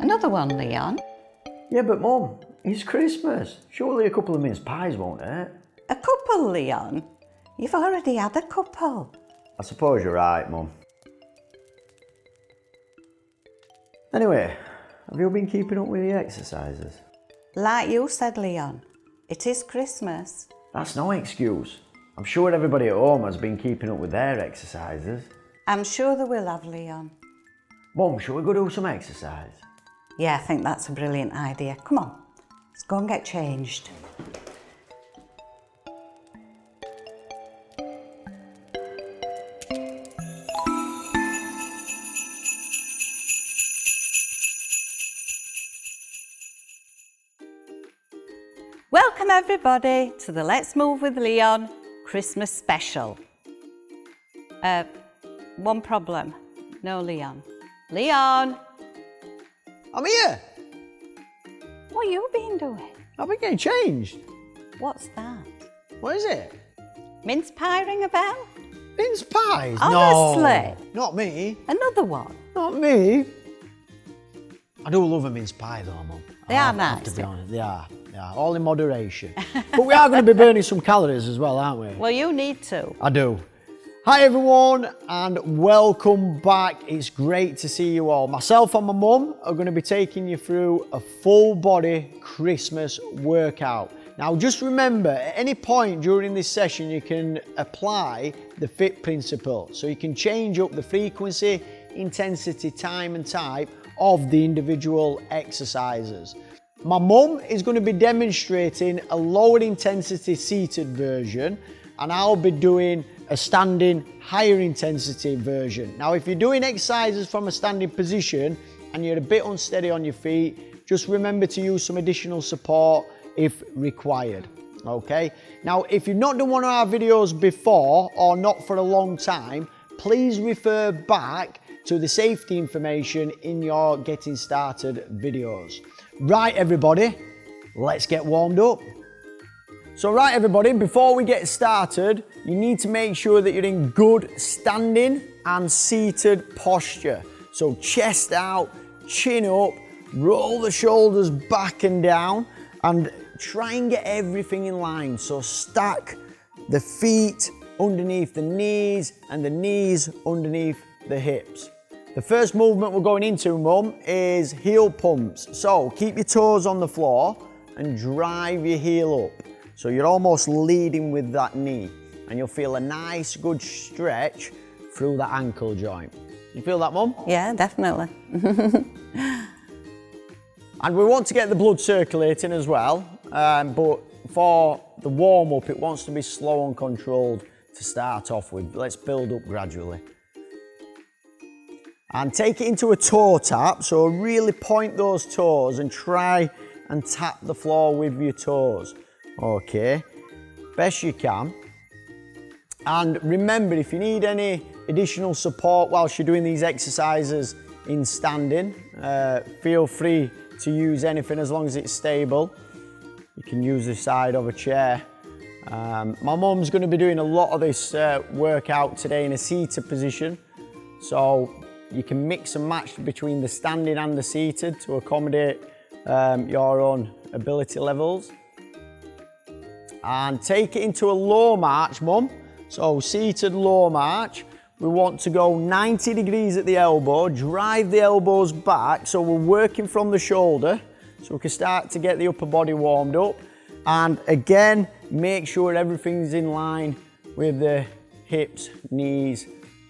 Another one, Leon. Yeah, but Mum, it's Christmas. Surely a couple of mince pies won't hurt. A couple, Leon? You've already had a couple. I suppose you're right, Mum. Anyway, have you been keeping up with the exercises? Like you said, Leon, it is Christmas. That's no excuse. I'm sure everybody at home has been keeping up with their exercises. I'm sure they will have, Leon. Mum, shall we go do some exercise? Yeah, I think that's a brilliant idea. Come on, let's go and get changed. Welcome everybody to the Let's Move with Leon Christmas special. One problem. No Leon. Leon! I'm here. What have you been doing? I've been getting changed. What's that? What is it? Mince pie ring a bell? Mince pies? Honestly? No, not me. Another one? Not me. I do love a mince pie though, Mum. They are I have nice. to be honest. They are. All in moderation. But we are going to be burning some calories as well, aren't we? Well, you need to. I do. Hi everyone and welcome back. It's great to see you all. Myself and my mum are going to be taking you through a full body Christmas workout. Now just remember, at any point during this session you can apply the FIT principle. So you can change up the frequency, intensity, time and type of the individual exercises. My mum is going to be demonstrating a lower intensity seated version and I'll be doing a standing higher intensity version. Now if you're doing exercises from a standing position and you're a bit unsteady on your feet, just remember to use some additional support if required, okay? Now if you've not done one of our videos before or not for a long time, please refer back to the safety information in your getting started videos. Right everybody, let's get warmed up. So right everybody, before we get started, you need to make sure that you're in good standing and seated posture. So chest out, chin up, roll the shoulders back and down and try and get everything in line. So stack the feet underneath the knees and the knees underneath the hips. The first movement we're going into, Mum, is heel pumps. So keep your toes on the floor and drive your heel up. So you're almost leading with that knee and you'll feel a nice good stretch through the ankle joint. You feel that, Mum? Yeah, definitely. And we want to get the blood circulating as well, but for the warm-up it wants to be slow and controlled to start off with. Let's build up gradually. And take it into a toe tap, so really point those toes and try and tap the floor with your toes. Okay, best you can. And remember, if you need any additional support whilst you're doing these exercises in standing, feel free to use anything as long as it's stable. You can use the side of a chair. My mum's going to be doing a lot of this workout today in a seated position, so you can mix and match between the standing and the seated to accommodate your own ability levels. And take it into a low march, Mum. So seated low march. We want to go 90 degrees at the elbow, drive the elbows back so we're working from the shoulder so we can start to get the upper body warmed up. And again, make sure everything's in line with the hips, knees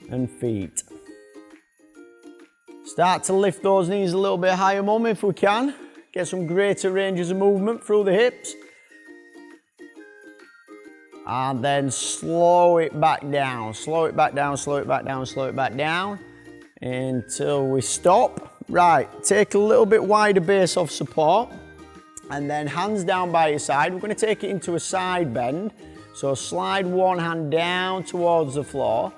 and feet. Start to lift those knees a little bit higher, Mum, if we can. Get some greater ranges of movement through the hips. And then slow it back down, slow it back down, slow it back down, slow it back down until we stop. Right, take a little bit wider base of support and then hands down by your side. We're going to take it into a side bend. So slide one hand down towards the floor.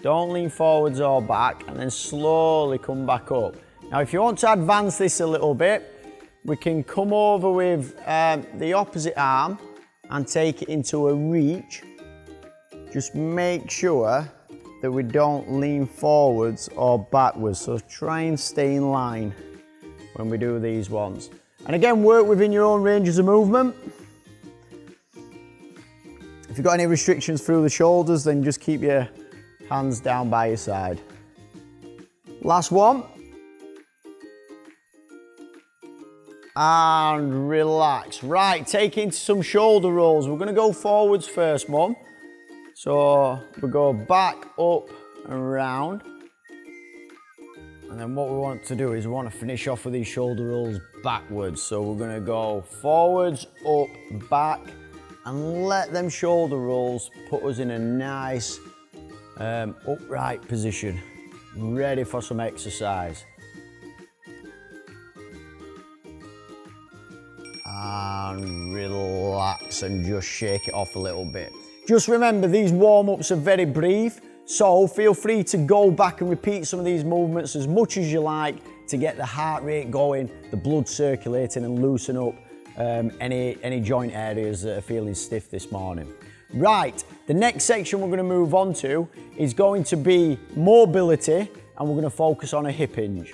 Don't lean forwards or back and then slowly come back up. Now if you want to advance this a little bit, we can come over with the opposite arm and take it into a reach. Just make sure that we don't lean forwards or backwards. So try and stay in line when we do these ones. And again, work within your own ranges of movement. If you've got any restrictions through the shoulders, then just keep your hands down by your side. Last one. And relax. Right, take into some shoulder rolls. We're gonna go forwards first, Mum. So we go back, up and round. And then what we want to do is we want to finish off with these shoulder rolls backwards. So we're gonna go forwards, up, back, and let them shoulder rolls put us in a nice upright position, ready for some exercise. And relax and just shake it off a little bit. Just remember, these warm-ups are very brief, so feel free to go back and repeat some of these movements as much as you like to get the heart rate going, the blood circulating, and loosen up any joint areas that are feeling stiff this morning. Right, the next section we're going to move on to is going to be mobility, and we're going to focus on a hip hinge.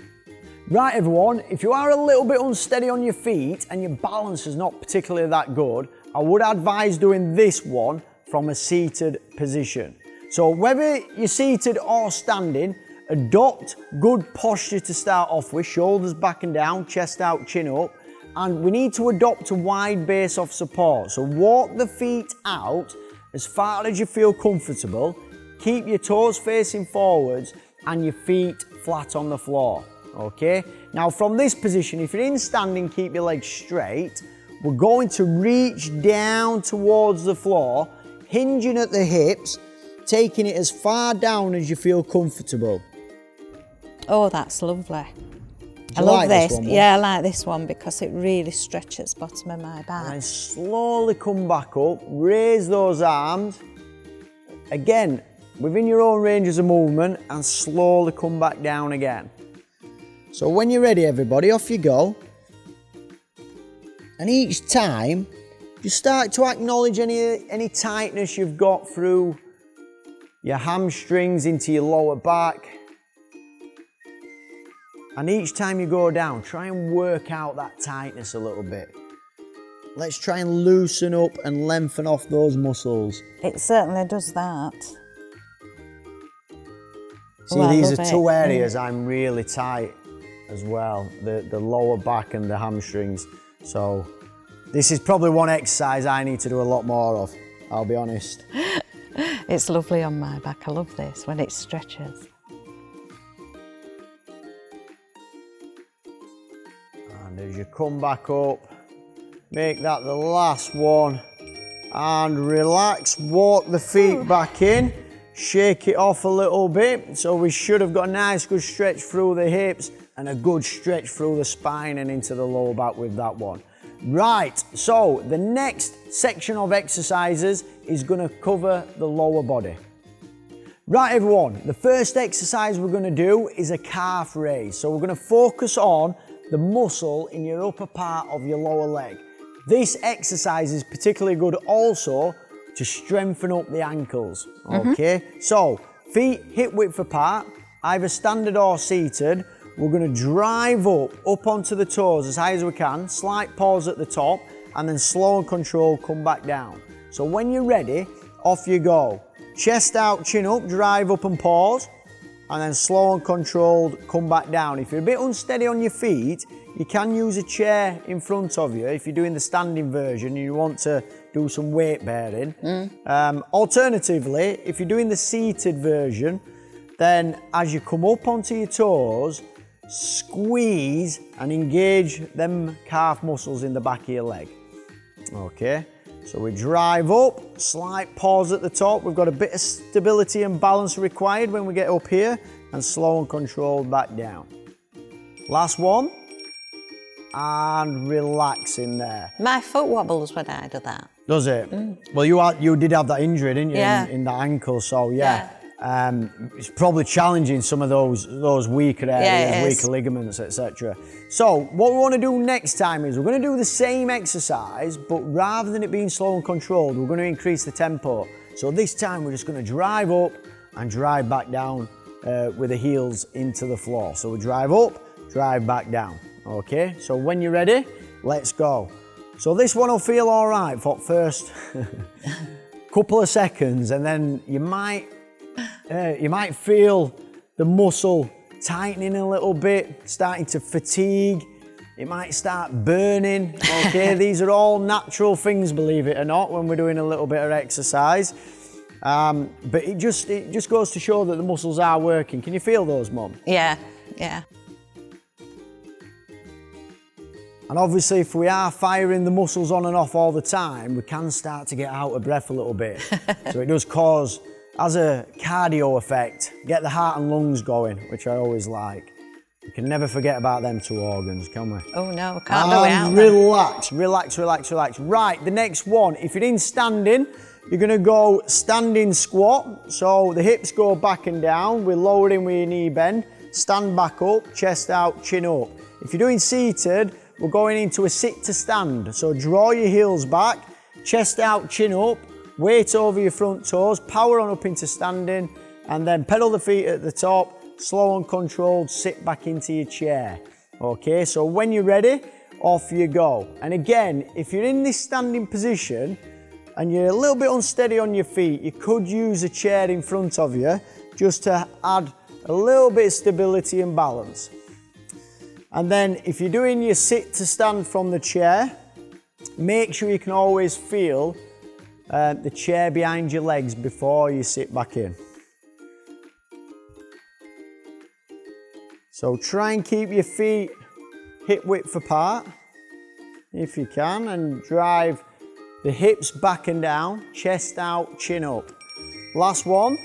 Right everyone, if you are a little bit unsteady on your feet and your balance is not particularly that good, I would advise doing this one from a seated position. So whether you're seated or standing, adopt good posture to start off with, shoulders back and down, chest out, chin up, and we need to adopt a wide base of support. So walk the feet out as far as you feel comfortable, keep your toes facing forwards and your feet flat on the floor. Okay, now from this position, if you're in standing, keep your legs straight. We're going to reach down towards the floor, hinging at the hips, taking it as far down as you feel comfortable. Oh, that's lovely. I love this. One, yeah, I like this one because it really stretches the bottom of my back. And then slowly come back up, raise those arms. Again, within your own ranges of movement, and slowly come back down again. So when you're ready, everybody, off you go. And each time, just start to acknowledge any tightness you've got through your hamstrings into your lower back. And each time you go down, try and work out that tightness a little bit. Let's try and loosen up and lengthen off those muscles. It certainly does that. See, these are two areas I'm really tight as well, the lower back and the hamstrings. So this is probably one exercise I need to do a lot more of, I'll be honest. It's lovely on my back. I love this when it stretches. And as you come back up, make that the last one and relax, walk the feet back in, shake it off a little bit. So we should have got a nice good stretch through the hips and a good stretch through the spine and into the lower back with that one. Right, so the next section of exercises is going to cover the lower body. Right everyone, the first exercise we're going to do is a calf raise. So we're going to focus on the muscle in your upper part of your lower leg. This exercise is particularly good also to strengthen up the ankles, okay? So feet hip width apart, either standard or seated. We're going to drive up onto the toes as high as we can, slight pause at the top, and then slow and controlled come back down. So when you're ready, off you go. Chest out, chin up, drive up and pause, and then slow and controlled come back down. If you're a bit unsteady on your feet, you can use a chair in front of you if you're doing the standing version and you want to do some weight bearing. Alternatively, if you're doing the seated version, then as you come up onto your toes, squeeze and engage them calf muscles in the back of your leg. Okay, so we drive up, slight pause at the top. We've got a bit of stability and balance required when we get up here, and slow and controlled back down. Last one, and relax in there. My foot wobbles when I do that. Does it? Well, you did have that injury, didn't you, Yeah. in that ankle, so yeah. It's probably challenging some of those weaker areas, weaker ligaments, etc. So what we want to do next time is we're going to do the same exercise, but rather than it being slow and controlled, we're going to increase the tempo. So this time we're just going to drive up and drive back down with the heels into the floor. So we drive up, drive back down. Okay, so when you're ready, let's go. So this one will feel all right for first couple of seconds, and then you might feel the muscle tightening a little bit, starting to fatigue. It might start burning. Okay, these are all natural things, believe it or not, when we're doing a little bit of exercise. But it just goes to show that the muscles are working. Can you feel those, Mum? Yeah, yeah. And obviously, if we are firing the muscles on and off all the time, we can start to get out of breath a little bit. So it does cause, as a cardio effect, get the heart and lungs going, which I always like. We can never forget about them two organs, can we? Oh no, can't do it out. Relax, relax, relax, relax. Right, the next one, if you're in standing, you're gonna go standing squat. So the hips go back and down, we're lowering with your knee bend, stand back up, chest out, chin up. If you're doing seated, we're going into a sit to stand. So draw your heels back, chest out, chin up, weight over your front toes, power on up into standing, and then pedal the feet at the top, slow and controlled, sit back into your chair. Okay, so when you're ready, off you go. And again, if you're in this standing position and you're a little bit unsteady on your feet, you could use a chair in front of you just to add a little bit of stability and balance. And then if you're doing your sit to stand from the chair, make sure you can always feel the chair behind your legs before you sit back in. So try and keep your feet hip width apart if you can, and drive the hips back and down, chest out, chin up. Last one,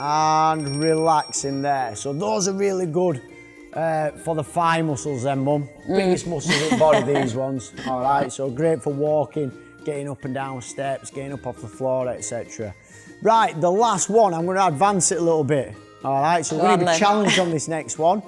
and relax in there. So those are really good for the thigh muscles then, Mum. Biggest muscles in the body, these ones. All right, so great for walking, getting up and down steps, getting up off the floor, etc. Right, the last one, I'm going to advance it a little bit. All right, so we're going to be challenged on this next one.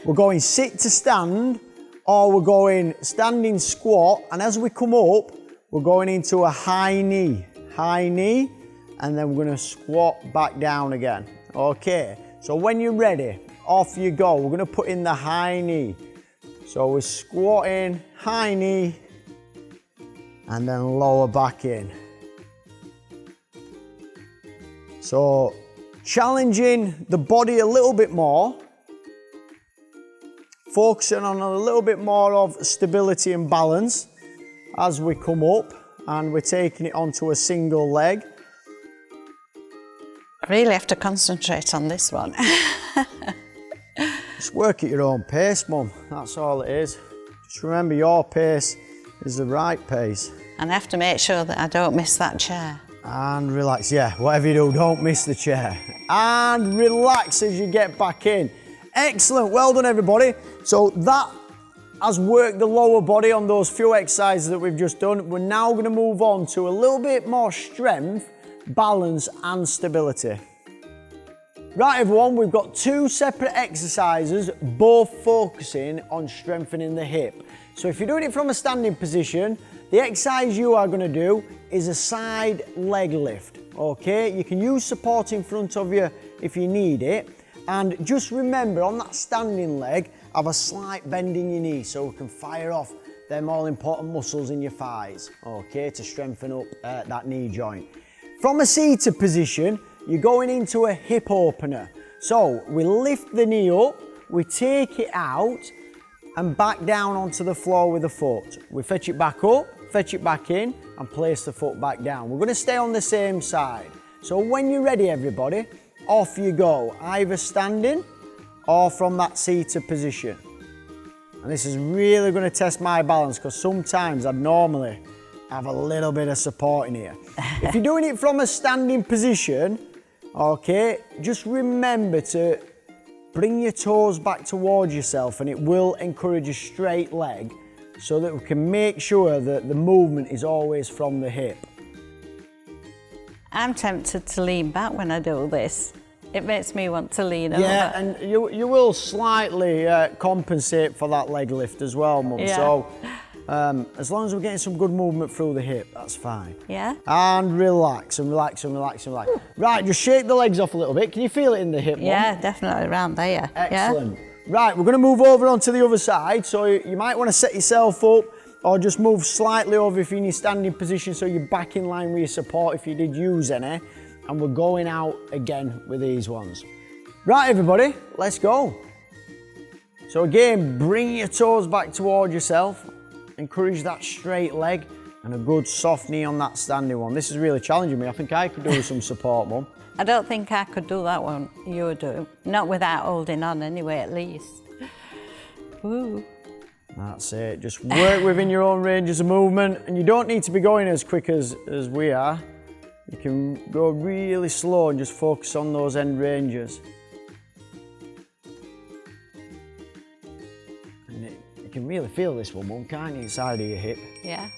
We're going sit to stand, or we're going standing squat, and as we come up, we're going into a high knee, and then we're going to squat back down again. Okay, so when you're ready, off you go. We're going to put in the high knee. So we're squatting, high knee, and then lower back in. So challenging the body a little bit more, focusing on a little bit more of stability and balance as we come up, and we're taking it onto a single leg. I really have to concentrate on this one. Just work at your own pace, Mum. That's all it is. Just remember, your pace is the right pace. And I have to make sure that I don't miss that chair. And relax, yeah, whatever you do, don't miss the chair. And relax as you get back in. Excellent, well done everybody. So that has worked the lower body on those few exercises that we've just done. We're now going to move on to a little bit more strength, balance and stability. Right everyone, we've got two separate exercises, both focusing on strengthening the hip. So if you're doing it from a standing position, the exercise you are going to do is a side leg lift. Okay, you can use support in front of you if you need it. And just remember, on that standing leg, have a slight bend in your knee so we can fire off them all important muscles in your thighs, okay, to strengthen up that knee joint. From a seated position, you're going into a hip opener. So we lift the knee up, we take it out and back down onto the floor with the foot. We fetch it back up, fetch it back in and place the foot back down. We're going to stay on the same side. So when you're ready everybody, off you go, either standing or from that seated position. And this is really going to test my balance because sometimes I'd normally have a little bit of support in here. If you're doing it from a standing position, okay, just remember to bring your toes back towards yourself and it will encourage a straight leg so that we can make sure that the movement is always from the hip. I'm tempted to lean back when I do this. It makes me want to lean over. Yeah, and you will slightly compensate for that leg lift as well, Mum. Yeah. So As long as we're getting some good movement through the hip, that's fine. Yeah. And relax and relax and relax and relax. Right, just shake the legs off a little bit. Can you feel it in the hip, Mum? Yeah, definitely around there. Excellent. Right, we're going to move over onto the other side. So you might want to set yourself up or just move slightly over if you're in your standing position so you're back in line with your support if you did use any. And we're going out again with these ones. Right, everybody, let's go. So again, bring your toes back towards yourself. Encourage that straight leg and a good soft knee on that standing one. This is really challenging me. I think I could do with some support, Mum. I don't think I could do that one you would do. Not without holding on anyway, at least. Ooh. That's it. Just work within your own ranges of movement, and you don't need to be going as quick as we are. You can go really slow and just focus on those end ranges. You can really feel this one, Mum, can't you, inside of your hip? Yeah.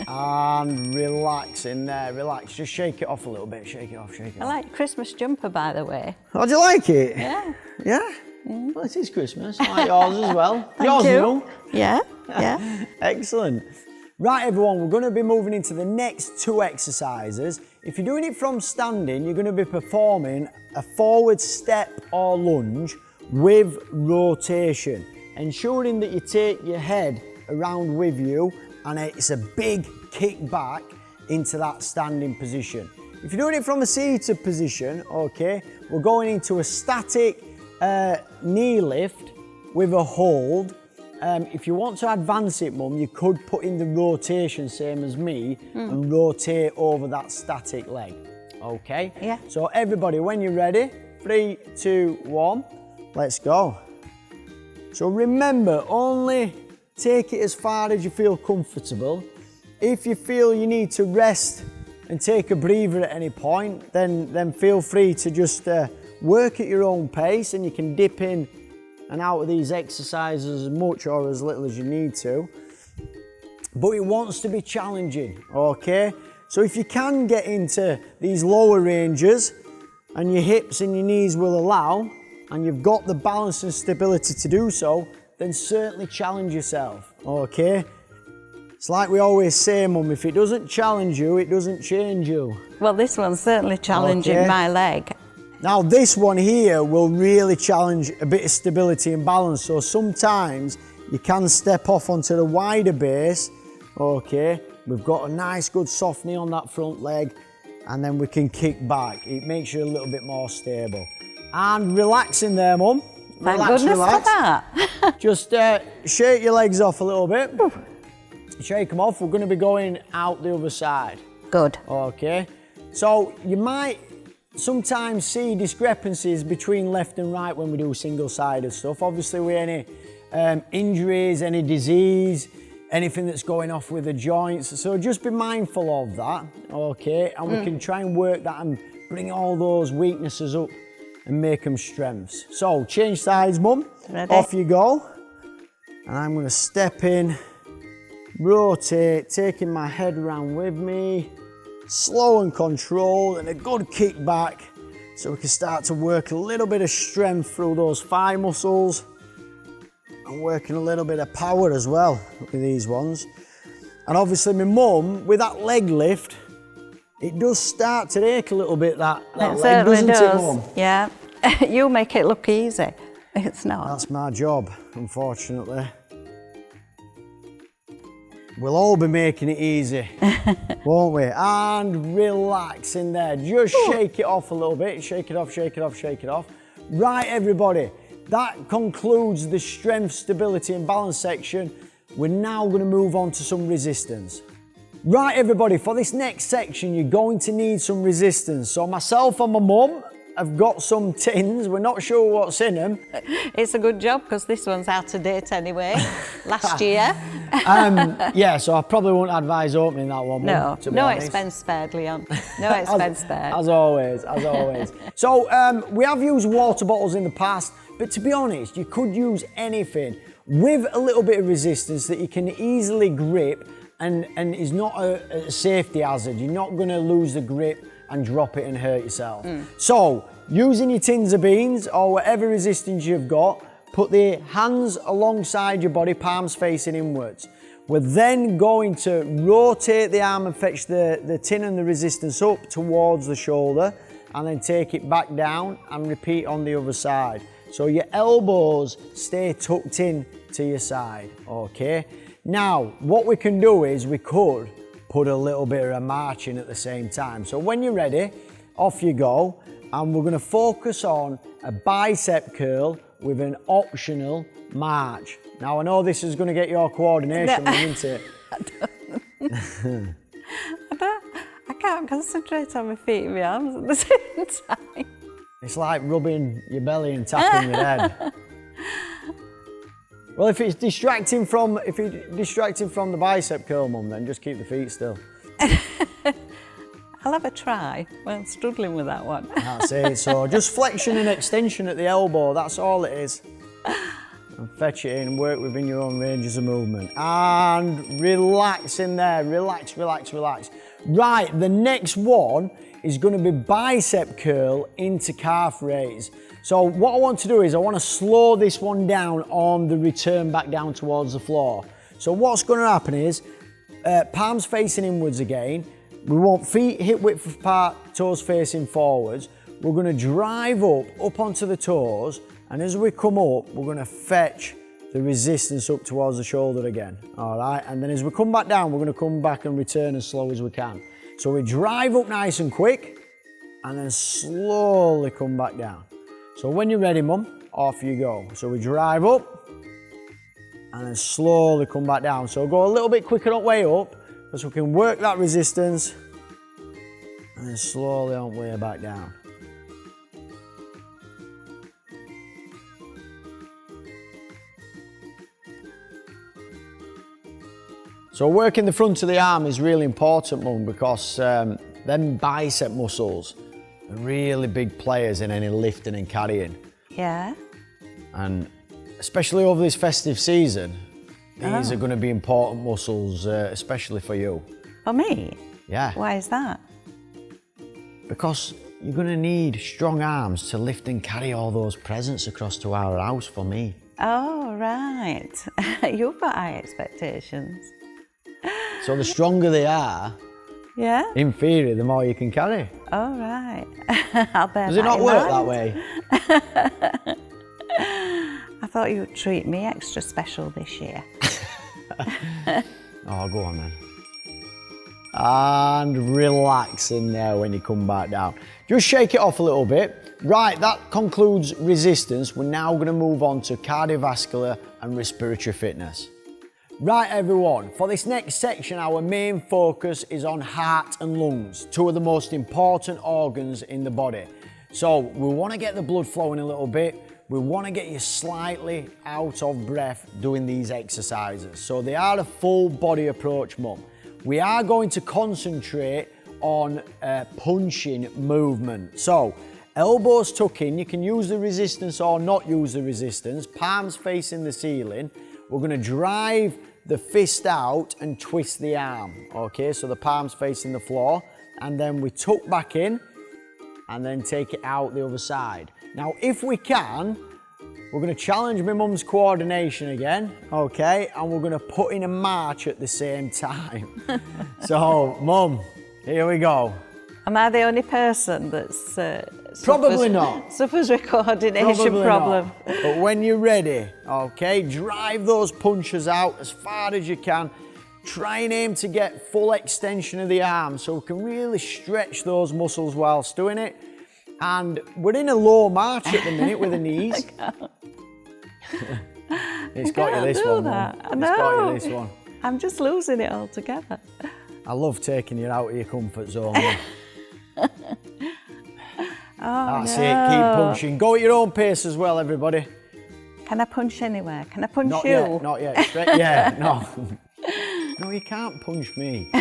And relax in there, relax. Just shake it off a little bit, shake it off, shake it off. I like Christmas jumper, by the way. Oh, do you like it? Yeah. Yeah? Mm. Well, it is Christmas. I like yours as well. Thank yours, you. Mum? Yeah, yeah. Excellent. Right, everyone, we're going to be moving into the next two exercises. If you're doing it from standing, you're going to be performing a forward step or lunge with rotation, ensuring that you take your head around with you and it's a big kick back into that standing position. If you're doing it from a seated position, okay, we're going into a static knee lift with a hold. If you want to advance it, Mum, you could put in the rotation, same as me, and rotate over that static leg, okay? Yeah. So everybody, when you're ready, 3, 2, 1, let's go. So remember, only take it as far as you feel comfortable. If you feel you need to rest and take a breather at any point, then feel free to just work at your own pace, and you can dip in and out of these exercises as much or as little as you need to. But it wants to be challenging, okay? So if you can get into these lower ranges and your hips and your knees will allow, and you've got the balance and stability to do so, then certainly challenge yourself, okay? It's like we always say, Mum, if it doesn't challenge you, it doesn't change you. Well, this one's certainly challenging Okay. my leg. Now this one here will really challenge a bit of stability and balance, so sometimes you can step off onto the wider base, okay? We've got a nice good soft knee on that front leg, and then we can kick back. It makes you a little bit more stable. And relax in there, Mum. Thank Relax, goodness relax. for that. Just shake your legs off a little bit. Shake them off. We're going to be going out the other side. Good. Okay. So you might sometimes see discrepancies between left and right when we do single-sided stuff. Obviously with any injuries, any disease, anything that's going off with the joints. So just be mindful of that, okay? And we can try and work that and bring all those weaknesses up and make them strengths. So change sides, Mum. Ready? Off you go. And I'm going to step in, rotate, taking my head around with me, slow and controlled, and a good kick back so we can start to work a little bit of strength through those thigh muscles and working a little bit of power as well with these ones. And obviously my mum, with that leg lift, it does start to ache a little bit, that leg, certainly doesn't it, Mum? Yeah. You make it look easy. It's not. That's my job, unfortunately. We'll all be making it easy, won't we? And relax in there. Just shake it off a little bit. Shake it off, shake it off, shake it off. Right, everybody, that concludes the strength, stability and balance section. We're now going to move on to some resistance. Right, everybody, for this next section, you're going to need some resistance. So myself and my mum have got some tins. We're not sure what's in them. It's a good job because this one's out of date anyway. Last year. Yeah, so I probably won't advise opening that one. No, Mum, to be no honest. expense spared, Leon. No expense spared. As always, as always. So we have used water bottles in the past, but to be honest, you could use anything with a little bit of resistance that you can easily grip and is not a safety hazard. You're not going to lose the grip and drop it and hurt yourself. So, using your tins of beans or whatever resistance you've got, put the hands alongside your body, palms facing inwards. We're then going to rotate the arm and fetch the tin and the resistance up towards the shoulder, and then take it back down and repeat on the other side. So your elbows stay tucked in to your side, okay? Now, what we can do is we could put a little bit of a march in at the same time. So when you're ready, off you go, and we're gonna focus on a bicep curl with an optional march. Now, I know this is gonna get your coordination, isn't it? I can't concentrate on my feet and my arms at the same time. It's like rubbing your belly and tapping your head. Well, if you're distracting from the bicep curl, Mum, then just keep the feet still. I'll have a try. Well, I'm struggling with that one. That's it. So just flexion and extension at the elbow. That's all it is. And fetch it in and work within your own ranges of movement. And relax in there. Relax, relax, relax. Right, the next one is going to be bicep curl into calf raise. So what I want to do is I want to slow this one down on the return back down towards the floor. So what's going to happen is palms facing inwards again. We want feet hip width apart, toes facing forwards. We're going to drive up onto the toes, and as we come up, we're going to fetch the resistance up towards the shoulder again. All right, and then as we come back down, we're going to come back and return as slow as we can. So we drive up nice and quick, and then slowly come back down. So when you're ready, Mum, off you go. So we drive up, and then slowly come back down. So go a little bit quicker on way up, so we can work that resistance, and then slowly on way back down. So working the front of the arm is really important, Mum, because them bicep muscles are really big players in any lifting and carrying. Yeah. And especially over this festive season, these are going to be important muscles, especially for you. For me? Yeah. Why is that? Because you're going to need strong arms to lift and carry all those presents across to our house for me. Oh, right. You've got high expectations. So the stronger they are, Yeah? in theory, the more you can carry. Oh, right. I'll bear Does it that not in work that mind. way? I thought you'd treat me extra special this year. Oh, go on then. And relax in there when you come back down. Just shake it off a little bit. Right, that concludes resistance. We're now going to move on to cardiovascular and respiratory fitness. Right, everyone, for this next section, our main focus is on heart and lungs, two of the most important organs in the body. So we want to get the blood flowing a little bit. We want to get you slightly out of breath doing these exercises. So they are a full body approach, Mum. We are going to concentrate on punching movement. So elbows tuck in, you can use the resistance or not use the resistance, palms facing the ceiling. We're going to drive the fist out and twist the arm. Okay, so the palms facing the floor, and then we tuck back in and then take it out the other side. Now, if we can, we're going to challenge my mum's coordination again, okay, and we're going to put in a march at the same time. So, Mum, here we go. Am I the only person that's Probably not. suffers a coordination Probably problem? not. But when you're ready, okay, drive those punches out as far as you can. Try and aim to get full extension of the arm so we can really stretch those muscles whilst doing it. And we're in a low march at the minute with the knees. It's got you this one, Mum. It's got you this one. I'm just losing it altogether. I love taking you out of your comfort zone, Mum. That's it, keep punching. Go at your own pace as well, everybody. Can I punch anywhere? Can I punch Not you? yet, not yet. Straight, yeah, no. No, you can't punch me.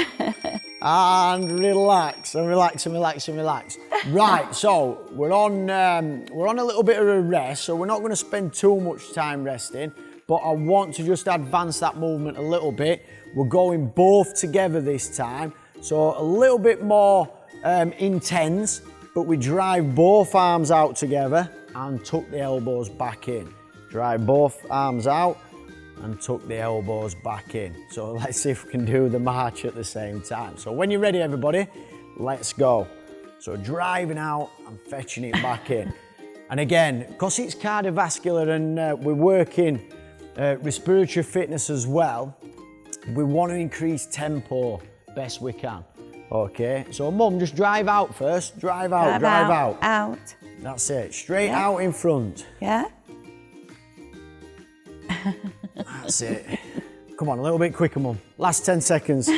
And relax, and relax, and relax, and relax. Right, so we're on a little bit of a rest, so we're not going to spend too much time resting, but I want to just advance that movement a little bit. We're going both together this time, so a little bit more intense, but we drive both arms out together and tuck the elbows back in. Drive both arms out and tuck the elbows back in. So let's see if we can do the march at the same time. So when you're ready, everybody, let's go. So driving out and fetching it back in. And again, because it's cardiovascular and we're working respiratory fitness as well, we want to increase tempo best we can. Okay, so Mum, just drive out first. Drive out. Out. That's it, straight out in front. Yeah. That's it. Come on, a little bit quicker, Mum. Last 10 seconds.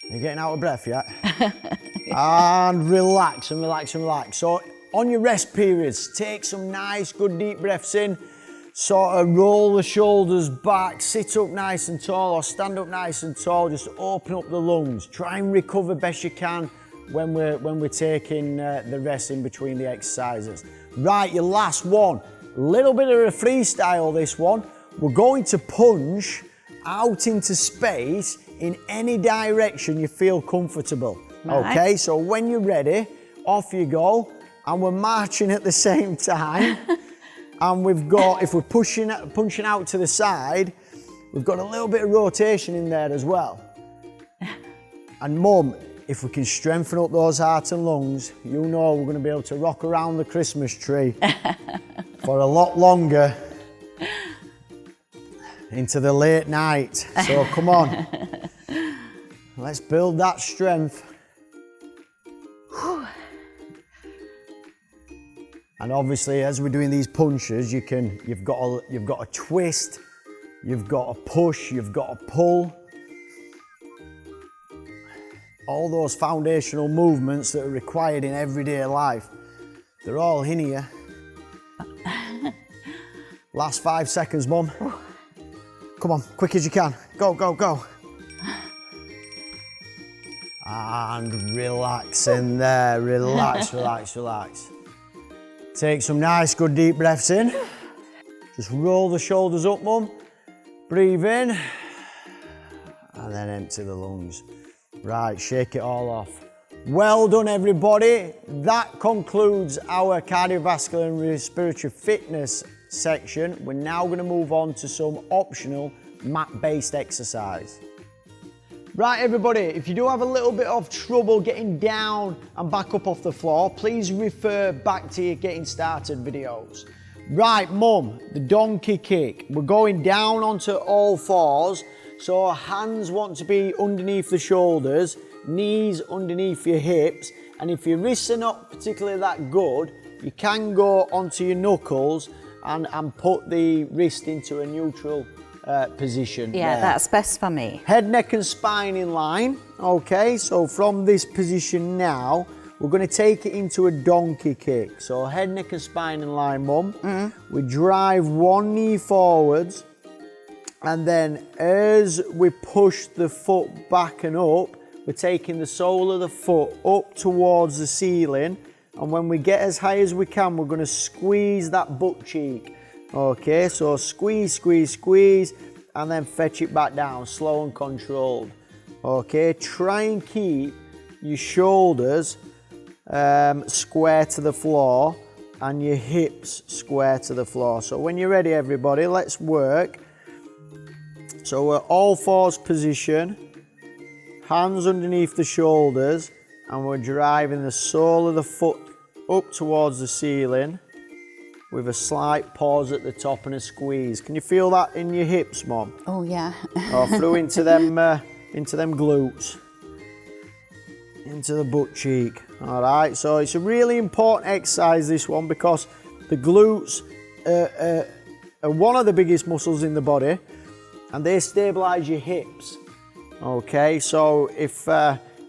You're getting out of breath yet? And relax and relax and relax. So on your rest periods, take some nice, good deep breaths in. Sort of roll the shoulders back, sit up nice and tall or stand up nice and tall. Just open up the lungs. Try and recover best you can when we're taking the rest in between the exercises. Right, your last one. A little bit of a freestyle, this one. We're going to punch out into space in any direction you feel comfortable. Right. Okay, so when you're ready, off you go. And we're marching at the same time. And we've got, if we're punching out to the side, we've got a little bit of rotation in there as well. And Mum, if we can strengthen up those heart and lungs, you know we're going to be able to rock around the Christmas tree for a lot longer into the late night. So come on, let's build that strength. And obviously, as we're doing these punches, you've got a twist, you've got a push, you've got a pull. All those foundational movements that are required in everyday life, they're all in here. Last 5 seconds, Mum. Come on, quick as you can. Go, go, go. And relax in there. Relax, relax, relax. Take some nice, good deep breaths in. Just roll the shoulders up, Mum. Breathe in. And then empty the lungs. Right, shake it all off. Well done, everybody. That concludes our cardiovascular and respiratory fitness section. We're now going to move on to some optional mat-based exercise. Right, everybody, if you do have a little bit of trouble getting down and back up off the floor, please refer back to your getting started videos. Right, Mum, the donkey kick. We're going down onto all fours, so our hands want to be underneath the shoulders, knees underneath your hips, and if your wrists are not particularly that good, you can go onto your knuckles and put the wrist into a neutral position. Yeah, there. that's best for me. Head, neck and spine in line. Okay, so from this position now, we're going to take it into a donkey kick. So head, neck and spine in line, Mum. We drive one knee forwards, and then as we push the foot back and up, we're taking the sole of the foot up towards the ceiling, and when we get as high as we can, we're going to squeeze that butt cheek. Okay, so squeeze, squeeze, squeeze, and then fetch it back down, slow and controlled. Okay, try and keep your shoulders square to the floor and your hips square to the floor. So when you're ready, everybody, let's work. So we're all fours position, hands underneath the shoulders, and we're driving the sole of the foot up towards the ceiling with a slight pause at the top and a squeeze. Can you feel that in your hips, Mum? Oh yeah. Or through into them glutes, into the butt cheek. All right, so it's a really important exercise, this one, because the glutes are one of the biggest muscles in the body, and they stabilize your hips. Okay, so if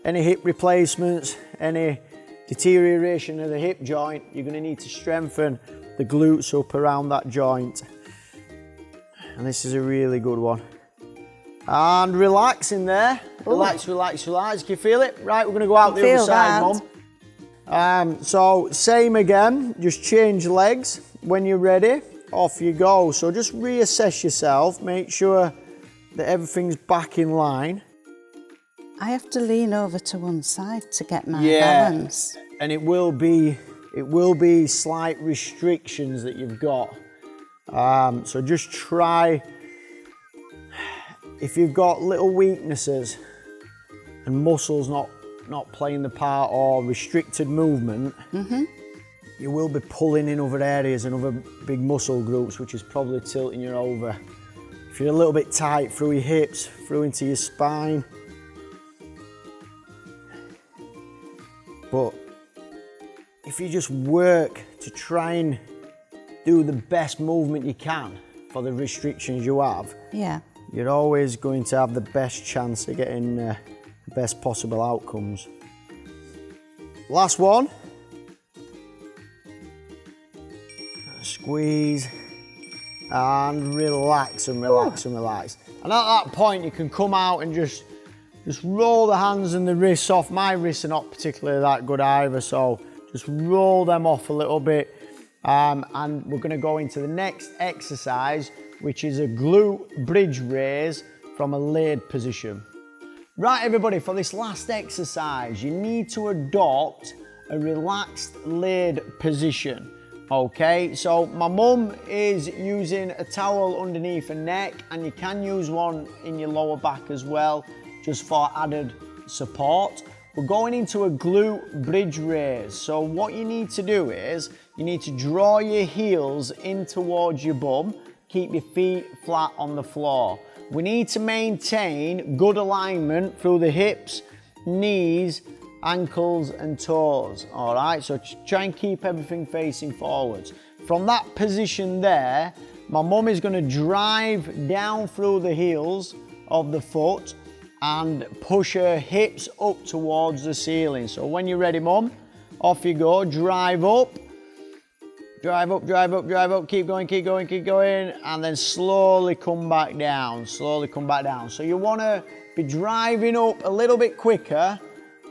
any hip replacements, any deterioration of the hip joint, you're going to need to strengthen the glutes up around that joint. And this is a really good one. And relax in there. Relax, relax, relax. Can you feel it? Right, we're going to go out the other side, Mum. So same again, just change legs. When you're ready, off you go. So just reassess yourself, make sure that everything's back in line. I have to lean over to one side to get my balance. And it will be it will be slight restrictions that you've got. So just try, if you've got little weaknesses and muscles not playing the part or restricted movement, you will be pulling in other areas and other big muscle groups, which is probably tilting you over. If you're a little bit tight through your hips, through into your spine. But if you just work to try and do the best movement you can for the restrictions you have, you're always going to have the best chance of getting the best possible outcomes. Last one. Squeeze and relax and relax and relax. And at that point you can come out and just roll the hands and the wrists off. My wrists are not particularly that good either, so just roll them off a little bit. And we're going to go into the next exercise, which is a glute bridge raise from a laid position. Right everybody, for this last exercise, you need to adopt a relaxed laid position. Okay, so my mum is using a towel underneath her neck, and you can use one in your lower back as well, just for added support. We're going into a glute bridge raise. So what you need to do is, you need to draw your heels in towards your bum, keep your feet flat on the floor. We need to maintain good alignment through the hips, knees, ankles and toes. All right, so try and keep everything facing forwards. From that position there, my mum is going to drive down through the heels of the foot and push her hips up towards the ceiling. So when you're ready, mum, off you go. Drive up, drive up, drive up, drive up. Keep going, keep going, keep going. And then slowly come back down, slowly come back down. So you want to be driving up a little bit quicker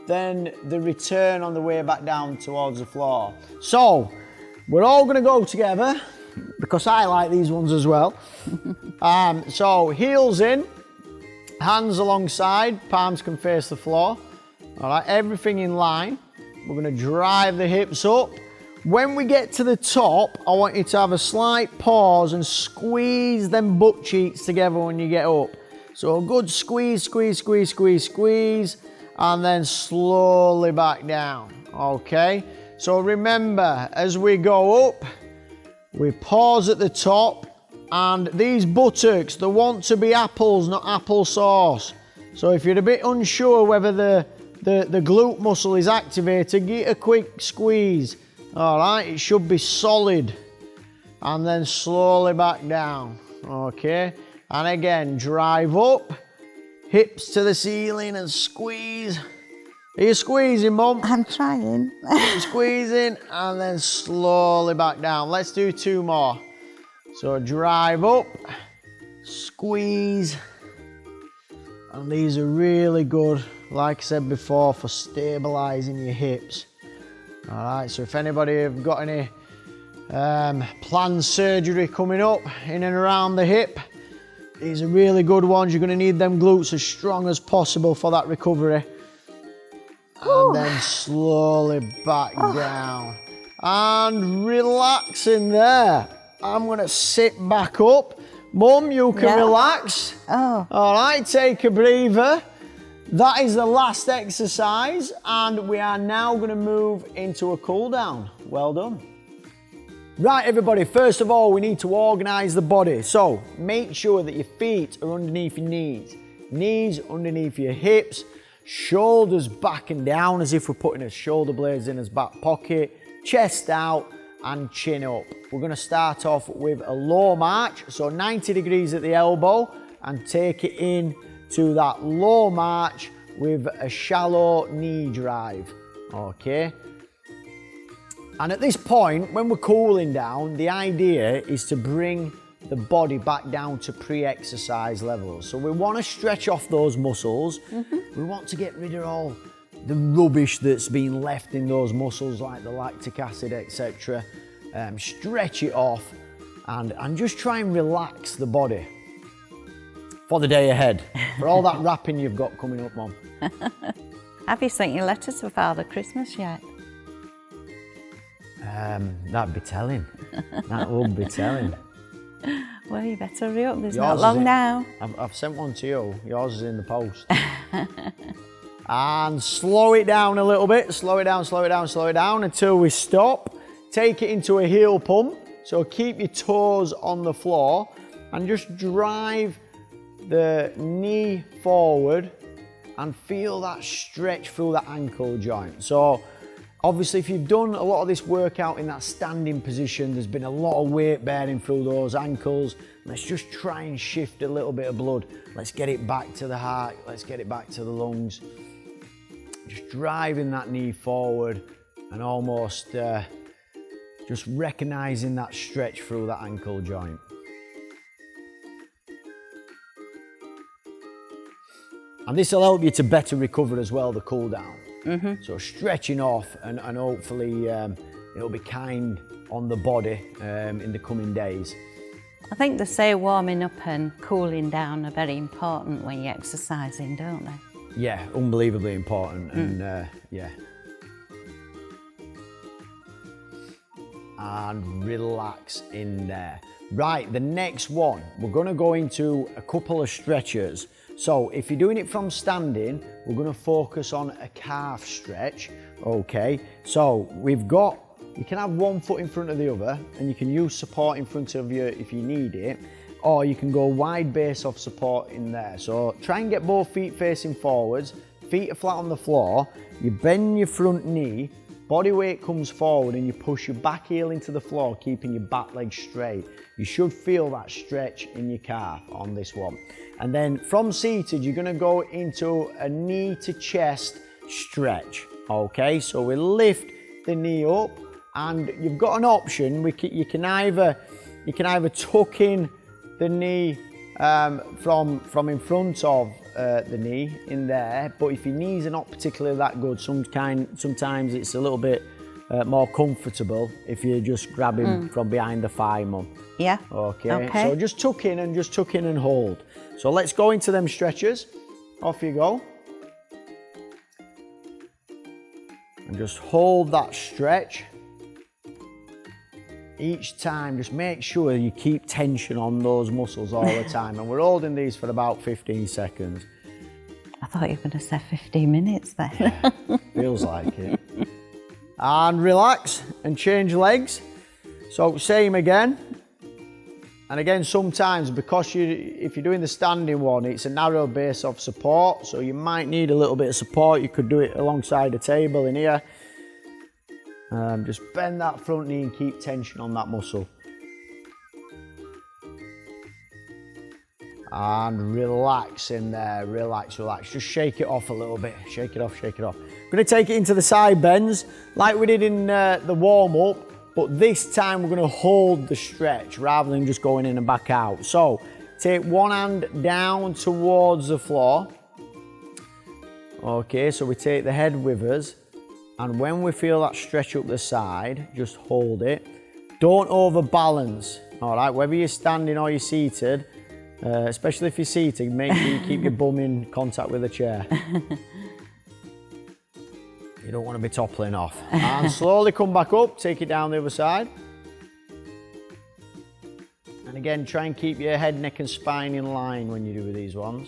than the return on the way back down towards the floor. So we're all going to go together because I like these ones as well. So heels in, hands alongside, palms can face the floor. All right, everything in line. We're going to drive the hips up. When we get to the top, I want you to have a slight pause and squeeze them butt cheeks together when you get up. So a good squeeze, squeeze, squeeze, squeeze, squeeze, and then slowly back down. Okay, so remember, as we go up, we pause at the top, and these buttocks, they want to be apples, not applesauce. So if you're a bit unsure whether the glute muscle is activated, get a quick squeeze. All right, it should be solid. And then slowly back down. Okay, and again, drive up, hips to the ceiling and squeeze. Are you squeezing, mum? I'm trying. Squeezing and then slowly back down. Let's do two more. So drive up, squeeze, and these are really good, like I said before, for stabilizing your hips. All right, so if anybody have got any planned surgery coming up in and around the hip, these are really good ones. You're going to need them glutes as strong as possible for that recovery. And then slowly back down and relaxing there. I'm going to sit back up. Mum, you can relax. Oh. All right, take a breather. That is the last exercise, and we are now going to move into a cool down. Well done. Right, everybody, first of all, we need to organize the body. So make sure that your feet are underneath your knees, knees underneath your hips, shoulders back and down as if we're putting our shoulder blades in his back pocket, chest out and chin up. We're going to start off with a low march, so 90 degrees at the elbow, and take it in to that low march with a shallow knee drive. Okay. And at this point, when we're cooling down, the idea is to bring the body back down to pre-exercise levels. So we want to stretch off those muscles. We want to get rid of all the rubbish that's been left in those muscles, like the lactic acid, etc. Stretch it off and just try and relax the body for the day ahead, for all that wrapping you've got coming up, Mum. Have you sent your letters for Father Christmas yet? That'd be telling. That would be telling. Well, you better hurry up. There's Yours not is long in- now. I've sent one to you. Yours is in the post. And slow it down a little bit. Slow it down, slow it down, slow it down until we stop. Take it into a heel pump. So keep your toes on the floor and just drive the knee forward and feel that stretch through the ankle joint. So obviously if you've done a lot of this workout in that standing position, there's been a lot of weight bearing through those ankles. Let's just try and shift a little bit of blood. Let's get it back to the heart. Let's get it back to the lungs. Just driving that knee forward and almost just recognizing that stretch through that ankle joint. And this will help you to better recover as well, the cool down. So stretching off and hopefully it'll be kind on the body in the coming days. I think they say warming up and cooling down are very important when you're exercising, don't they? Yeah, unbelievably important. And yeah. And relax in there. Right, the next one, we're gonna go into a couple of stretches. So if you're doing it from standing, we're gonna focus on a calf stretch, okay? So you can have one foot in front of the other and you can use support in front of you if you need it, or you can go wide base of support in there. So try and get both feet facing forwards, feet are flat on the floor, you bend your front knee, body weight comes forward and you push your back heel into the floor, keeping your back leg straight. You should feel that stretch in your calf on this one. And then from seated, you're gonna go into a knee to chest stretch, okay? So we lift the knee up and you've got an option. You can either tuck in the knee from in front of the knee in there, but if your knees are not particularly that good, sometimes it's a little bit more comfortable if you just grab him from behind the thigh, Mum. Yeah. Okay. So just tuck in and hold. So let's go into them stretches. Off you go. And just hold that stretch. Each time, just make sure you keep tension on those muscles all the time. And we're holding these for about 15 seconds. I thought you were going to say 15 minutes then. Yeah, feels like it. And relax and change legs. So same again. And again, sometimes because if you're doing the standing one, it's a narrow base of support. So you might need a little bit of support. You could do it alongside a table in here. Just bend that front knee and keep tension on that muscle. And relax in there, relax. Just shake it off a little bit. Shake it off. I'm gonna take it into the side bends like we did in the warm up, but this time we're gonna hold the stretch rather than just going in and back out. So take one hand down towards the floor. Okay, so we take the head with us. And when we feel that stretch up the side, just hold it. Don't overbalance, all right? Whether you're standing or you're seated, especially if you're seated, make sure you keep your bum in contact with the chair. You don't want to be toppling off. And slowly come back up, take it down the other side. And again, try and keep your head, neck and spine in line when you do these ones.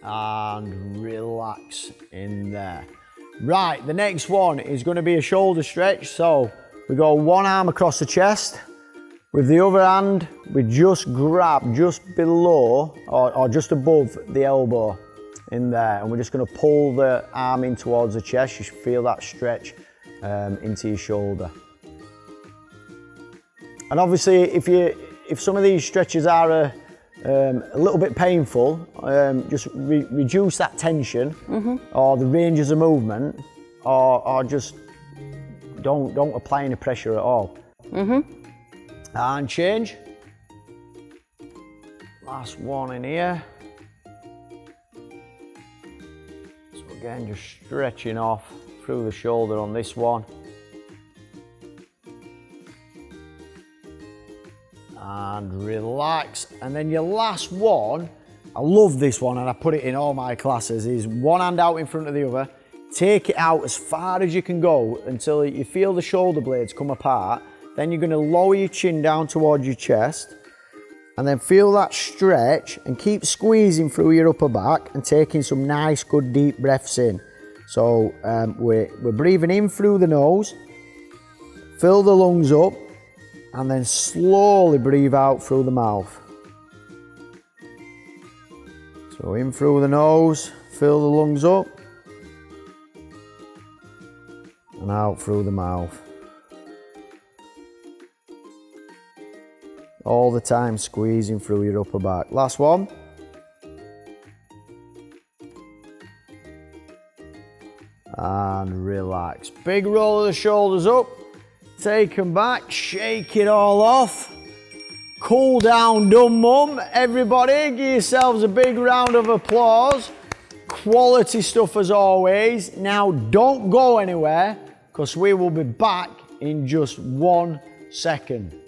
And relax in there. Right, the next one is going to be a shoulder stretch. So we go one arm across the chest. With the other hand, we just grab just below or just above the elbow in there. And we're just going to pull the arm in towards the chest. You should feel that stretch into your shoulder. And obviously, if some of these stretches are a little bit painful, just reduce that tension or the ranges of movement, or just don't apply any pressure at all. And change. Last one in here. So again, just stretching off through the shoulder on this one. And relax. And then your last one, I love this one and I put it in all my classes, is one hand out in front of the other, take it out as far as you can go until you feel the shoulder blades come apart. Then you're going to lower your chin down towards your chest and then feel that stretch and keep squeezing through your upper back and taking some nice, good deep breaths in. So we're breathing in through the nose, fill the lungs up, and then slowly breathe out through the mouth. So in through the nose, fill the lungs up, and out through the mouth. All the time squeezing through your upper back. Last one. And relax. Big roll of the shoulders up. Take them back, shake it all off. Cool down, done, mum. Everybody, give yourselves a big round of applause. Quality stuff as always. Now don't go anywhere because we will be back in just 1 second.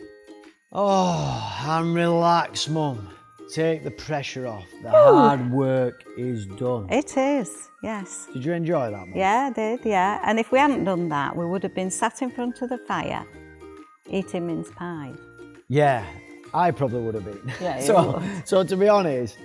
Oh, and relax, mum. Take the pressure off. The hard work is done. It is, yes. Did you enjoy that, mum? Yeah, I did, yeah. And if we hadn't done that, we would have been sat in front of the fire eating mince pies. Yeah, I probably would have been. Yeah, you would. So to be honest,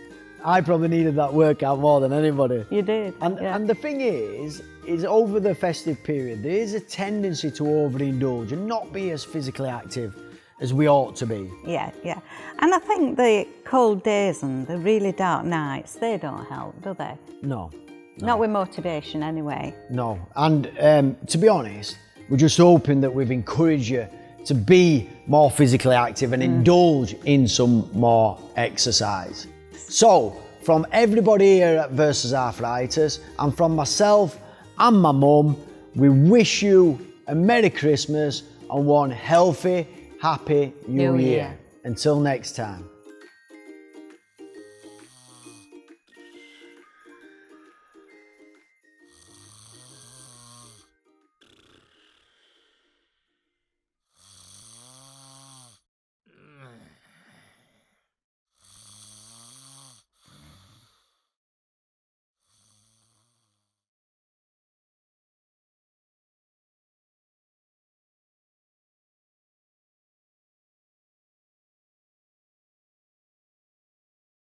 I probably needed that workout more than anybody. You did. And the thing is over the festive period, there is a tendency to overindulge and not be as physically active as we ought to be. Yeah, yeah. And I think the cold days and the really dark nights, they don't help, do they? No. Not with motivation anyway. No. And to be honest, we're just hoping that we've encouraged you to be more physically active and indulge in some more exercise. So, from everybody here at Versus Arthritis, and from myself and my mum, we wish you a Merry Christmas and one healthy, happy New Year. Until next time.